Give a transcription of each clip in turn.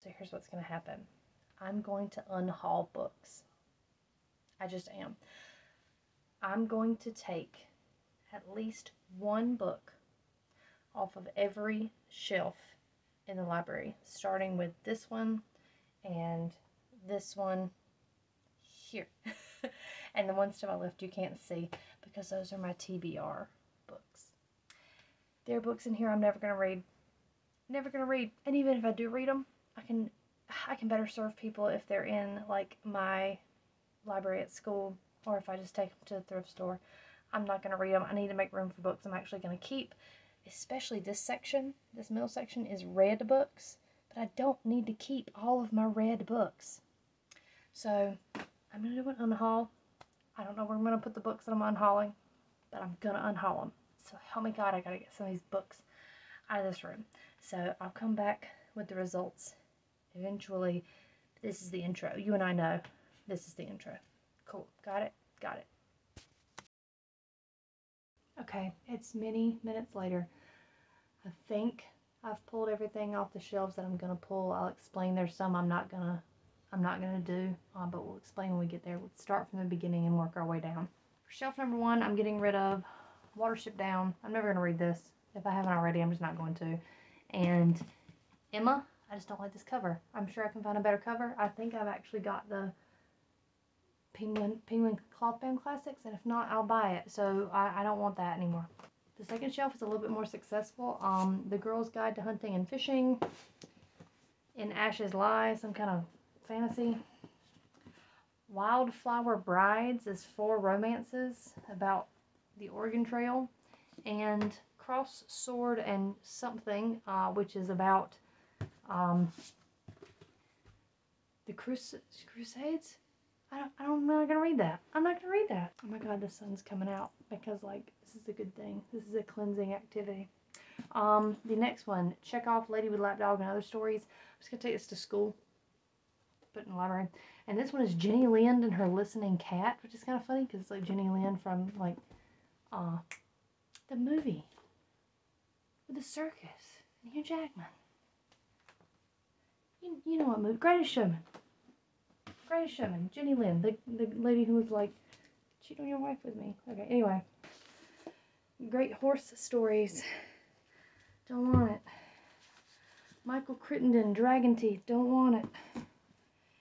So here's what's going to happen. I'm going to unhaul books. I just am. I'm going to take at least one book off of every shelf in the library, starting with this one and this one here. And the ones to my left you can't see because those are my TBR books. There are books in here I'm never going to read. Never going to read. And even if I do read them, I can better serve people if they're in like my library at school, or if I just take them to the thrift store. I'm not going to read them. I need to make room for books I'm actually going to keep. Especially this section, this middle section is read books, but I don't need to keep all of my read books. So I'm going to do an unhaul. I don't know where I'm going to put the books that I'm unhauling, but I'm going to unhaul them. So help me God, I got to get some of these books out of this room. So I'll come back with the results eventually. This is the intro. You and I know this is the intro. Cool. Got it? Got it. Okay, it's many minutes later. I think I've pulled everything off the shelves that I'm gonna pull. I'll explain. There's some I'm not gonna do, but we'll explain when we get there. We'll start from the beginning and work our way down. For shelf number 1, I'm getting rid of Watership Down. I'm never gonna read this. If I haven't already, I'm just not going to. And Emma, I just don't like this cover. I'm sure I can find a better cover. I think I've actually got the Penguin Cloth Band Classics, and if not, I'll buy it. So I don't want that anymore. The second shelf is a little bit more successful. The Girl's Guide to Hunting and Fishing, In Ashes Lie, some kind of fantasy. Wildflower Brides is 4 romances about the Oregon Trail, and Cross Sword and Something, which is about the Crusades. I'm not gonna read that. I'm not gonna read that. Oh my God, the sun's coming out because like this is a good thing. This is a cleansing activity. The next one, Chekhov, Lady with Lapdog and Other Stories. I'm just gonna take this to school, put it in the library. And this one is Jenny Lind and Her Listening Cat, which is kind of funny because it's like Jenny Lind from like the movie with the circus and Hugh Jackman. You know what movie? Greatest Showman. Greatest Showman. Jenny Lind, the lady who was like, cheat on your wife with me. Okay, anyway. Great Horse Stories. Don't want it. Michael Crittenden, Dragon Teeth. Don't want it.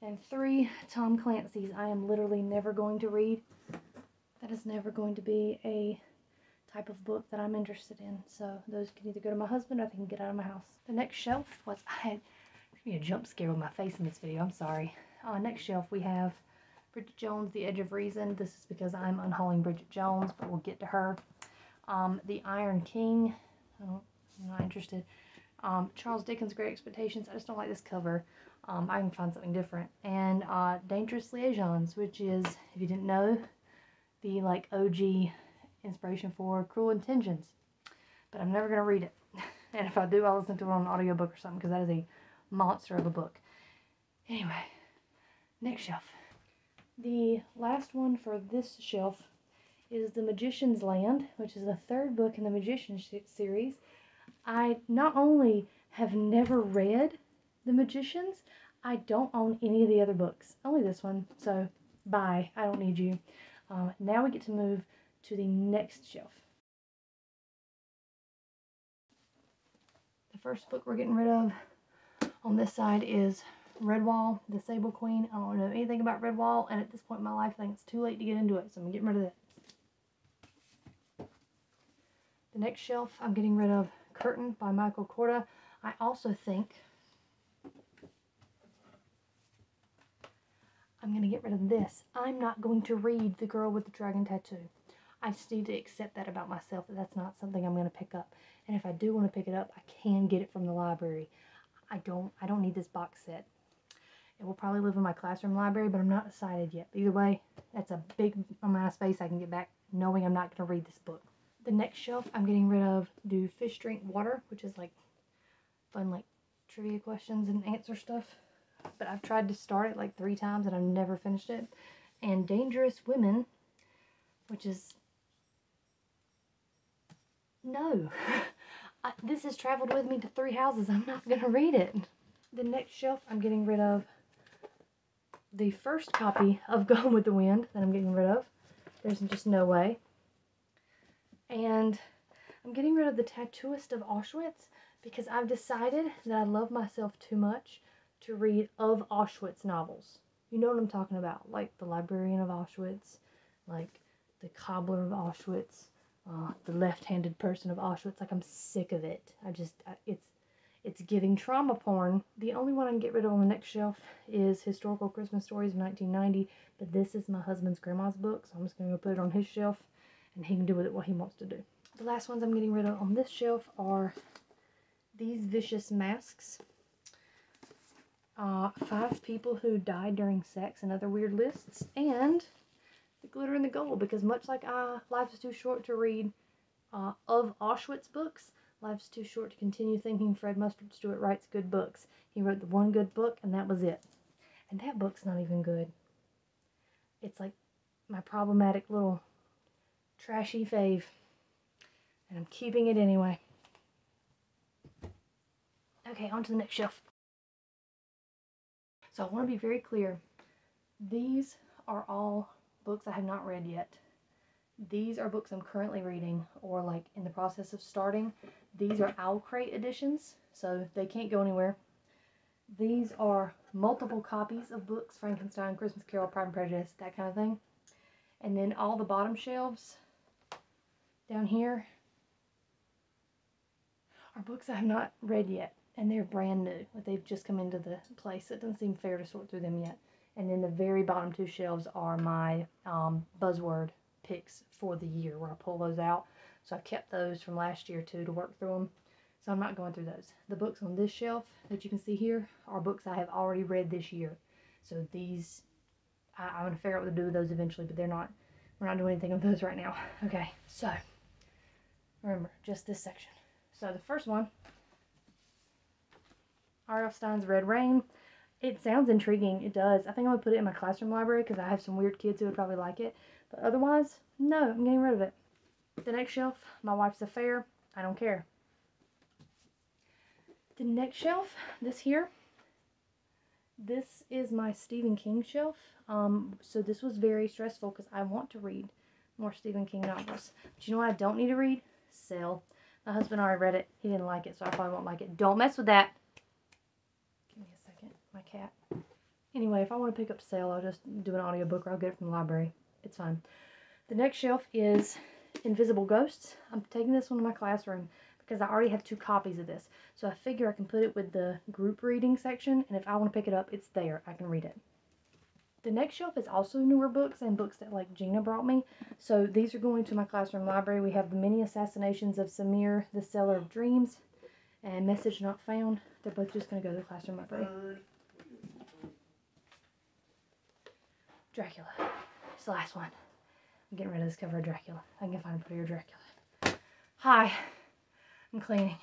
And 3 Tom Clancy's I am literally never going to read. That is never going to be a type of book that I'm interested in. So those can either go to my husband or they can get out of my house. The next shelf was, I had a jump scare with my face in this video. I'm sorry. Next shelf we have Bridget Jones, The Edge of Reason. This is because I'm unhauling Bridget Jones, but we'll get to her. The Iron King. I'm not interested. Charles Dickens' Great Expectations. I just don't like this cover. I can find something different. And Dangerous Liaisons, which is, if you didn't know, the like OG inspiration for Cruel Intentions. But I'm never going to read it. And if I do, I'll listen to it on an audiobook or something because that is a monster of a book. Anyway, next shelf. The last one for this shelf is The Magician's Land, which is the 3rd book in the Magician's series. I not only have never read The Magicians, I don't own any of the other books. Only this one, so bye. I don't need you. Now we get to move to the next shelf. The first book we're getting rid of on this side is Redwall, the Sable Queen. I don't know anything about Redwall, and at this point in my life, I think it's too late to get into it, so I'm getting rid of that. The next shelf, I'm getting rid of Curtain by Michael Korda. I also think I'm going to get rid of this. I'm not going to read The Girl with the Dragon Tattoo. I just need to accept that about myself, that that's not something I'm going to pick up. And if I do want to pick it up, I can get it from the library. I don't need this box set. It will probably live in my classroom library, but I'm not decided yet. But either way, that's a big amount of space I can get back knowing I'm not going to read this book. The next shelf I'm getting rid of Do Fish Drink Water, which is like fun like trivia questions and answer stuff. But I've tried to start it like 3 times and I've never finished it. And Dangerous Women, which is... No. This has traveled with me to 3 houses. I'm not going to read it. The next shelf, I'm getting rid of the first copy of Gone with the Wind that I'm getting rid of. There's just no way. And I'm getting rid of the Tattooist of Auschwitz because I've decided that I love myself too much to read of Auschwitz novels. You know what I'm talking about, like The Librarian of Auschwitz, like The Cobbler of Auschwitz, The Left-Handed Person of Auschwitz. Like, I'm sick of it. It's giving trauma porn. The only one I can get rid of on the next shelf is Historical Christmas Stories of 1990, but this is my husband's grandma's book, so I'm just going to go put it on his shelf, and he can do with it what he wants to do. The last ones I'm getting rid of on this shelf are these Vicious Masks. 5 People Who Died During Sex and Other Weird Lists, and The Glitter and the Gold, because much like Life is Too Short to read of Auschwitz books, life's too short to continue thinking Fred Mustard Stewart writes good books. He wrote the one good book, and that was it. And that book's not even good. It's like my problematic little trashy fave. And I'm keeping it anyway. Okay, on to the next shelf. So I want to be very clear. These are all books I have not read yet. These are books I'm currently reading or like in the process of starting. These are Owl Crate editions, so they can't go anywhere. These are multiple copies of books, Frankenstein, Christmas Carol, Pride and Prejudice, that kind of thing. And then all the bottom shelves down here are books I have not read yet, and they're brand new. Like, they've just come into the place. It doesn't seem fair to sort through them yet. And then the very bottom 2 shelves are my buzzword picks for the year, where I pull those out. So I kept those from last year too to work through them. So I'm not going through those. The books on this shelf that you can see here are books I have already read this year. So these, I'm going to figure out what to do with those eventually, but we're not doing anything with those right now. Okay, so remember, just this section. So the first one, R.L. Stein's Red Rain. It sounds intriguing. It does. I think I'm going to put it in my classroom library because I have some weird kids who would probably like it. But otherwise, no, I'm getting rid of it. The next shelf, My Wife's Affair. I don't care. The next shelf, this here, this is my Stephen King shelf. So this was very stressful because I want to read more Stephen King novels. But you know what I don't need to read? Cell. My husband already read it. He didn't like it, so I probably won't like it. Don't mess with that. Give me a second. My cat. Anyway, if I want to pick up Cell, I'll just do an audiobook or I'll get it from the library. It's fine. The next shelf is Invisible Ghosts. I'm taking this one to my classroom because I already have 2 copies of this. So I figure I can put it with the group reading section, and if I want to pick it up, it's there. I can read it. The next shelf is also newer books and books that like Gina brought me. So these are going to my classroom library. We have The Many Assassinations of Samir, The Seller of Dreams, and Message Not Found. They're both just going to go to the classroom library. Dracula. It's the last one. I'm getting rid of this cover of Dracula. I can find a prettier Dracula. Hi. I'm cleaning.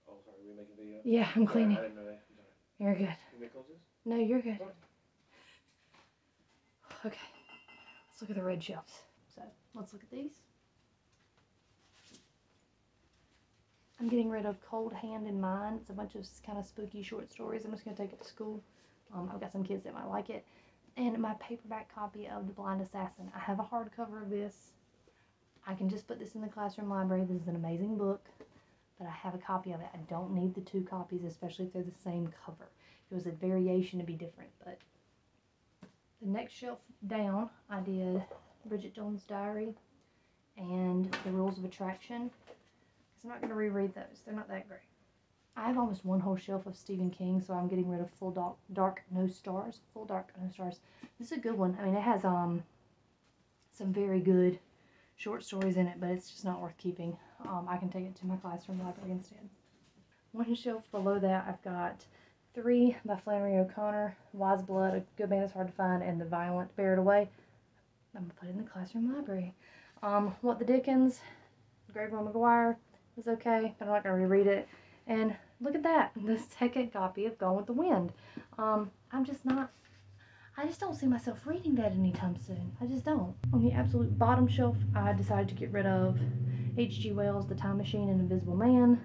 Oh, sorry. Are we making video? Yeah, I'm cleaning. I didn't know that. You're good. Can we close this? No, you're good. Okay. Let's look at the red shelves. So, let's look at these. I'm getting rid of Cold Hand in Mind. It's a bunch of kind of spooky short stories. I'm just going to take it to school. I've got some kids that might like it. And my paperback copy of The Blind Assassin. I have a hardcover of this. I can just put this in the classroom library. This is an amazing book, but I have a copy of it. I don't need the 2 copies, especially if they're the same cover. If it was a variation, it'd be different. But the next shelf down, I did Bridget Jones' Diary and The Rules of Attraction. Because I'm not going to reread those. They're not that great. I have almost one whole shelf of Stephen King, so I'm getting rid of Full Dark, No Stars. Full Dark, No Stars. This is a good one. I mean, it has some very good short stories in it, but it's just not worth keeping. I can take it to my classroom library instead. One shelf below that, I've got 3 by Flannery O'Connor, Wise Blood, A Good Man Is Hard to Find, and The Violent, Bear It Away. I'm going to put it in the classroom library. What the Dickens, Gabriel Maguire is okay, but I'm not going to reread it. And look at that, the second copy of Gone with the Wind. I just don't see myself reading that anytime soon. I just don't. On the absolute bottom shelf, I decided to get rid of H.G. Wells' The Time Machine and Invisible Man.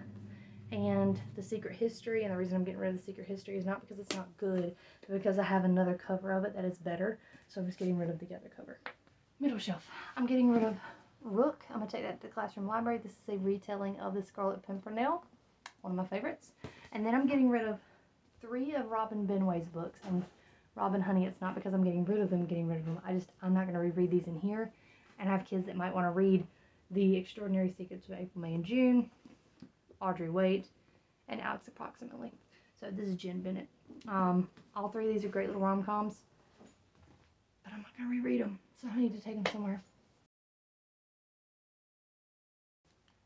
and The Secret History. And the reason I'm getting rid of The Secret History is not because it's not good, but because I have another cover of it that is better. So I'm just getting rid of the other cover. Middle shelf. I'm getting rid of Rook. I'm going to take that to the classroom library. This is a retelling of The Scarlet Pimpernel, one of my favorites. And then I'm getting rid of 3 of Robin Benway's books. And Robin, honey, it's not because I'm getting rid of them, I'm not going to reread these in here. And I have kids that might want to read The Extraordinary Secrets of April, May, and June, Audrey Waite, and Alex Approximately. So this is Jen Bennett. All 3 of these are great little rom-coms, but I'm not going to reread them, so I need to take them somewhere.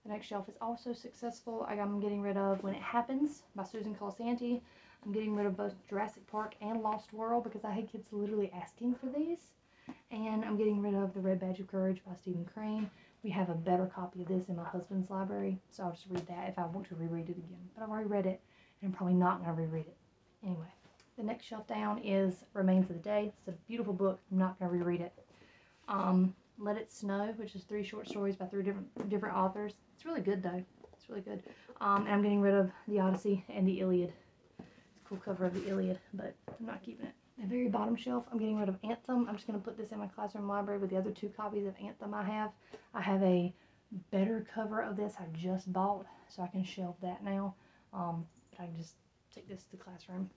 The next shelf is also successful. I'm getting rid of When It Happens by Susan Colasanti. I'm getting rid of both Jurassic Park and Lost World because I had kids literally asking for these. And I'm getting rid of The Red Badge of Courage by Stephen Crane. We have a better copy of this in my husband's library, so I'll just read that if I want to reread it again. But I've already read it, and I'm probably not going to reread it. Anyway, the next shelf down is Remains of the Day. It's a beautiful book. I'm not going to reread it. Let It Snow, which is 3 short stories by 3 different authors. It's really good, though. It's really good. And I'm getting rid of The Odyssey and The Iliad. It's a cool cover of The Iliad, but I'm not keeping it. The very bottom shelf, I'm getting rid of Anthem. I'm just going to put this in my classroom library with the other 2 copies of Anthem I have. I have a better cover of this I just bought, so I can shelve that now. But I can just take this to the classroom.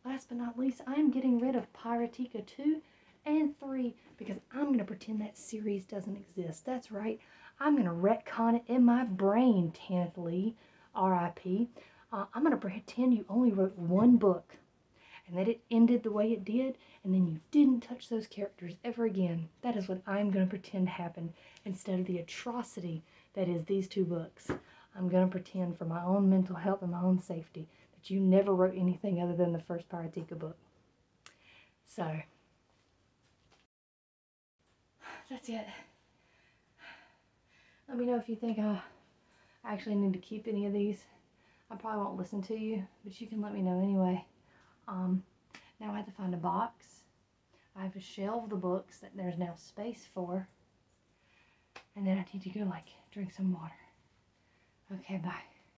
Last but not least, I am getting rid of Piratica 2 and 3 because I'm going to pretend that series doesn't exist. That's right. I'm going to retcon it in my brain, Kenneth Lee, R.I.P. I'm going to pretend you only wrote 1 book and that it ended the way it did, and then you didn't touch those characters ever again. That is what I'm going to pretend happened instead of the atrocity that is these 2 books. I'm going to pretend for my own mental health and my own safety that you never wrote anything other than the first Piratica book. So, that's it. Let me know if you think I actually need to keep any of these. I probably won't listen to you, but you can let me know anyway. Now I have to find a box. I have to shelve the books that there's now space for. And then I need to go drink some water. Okay, bye.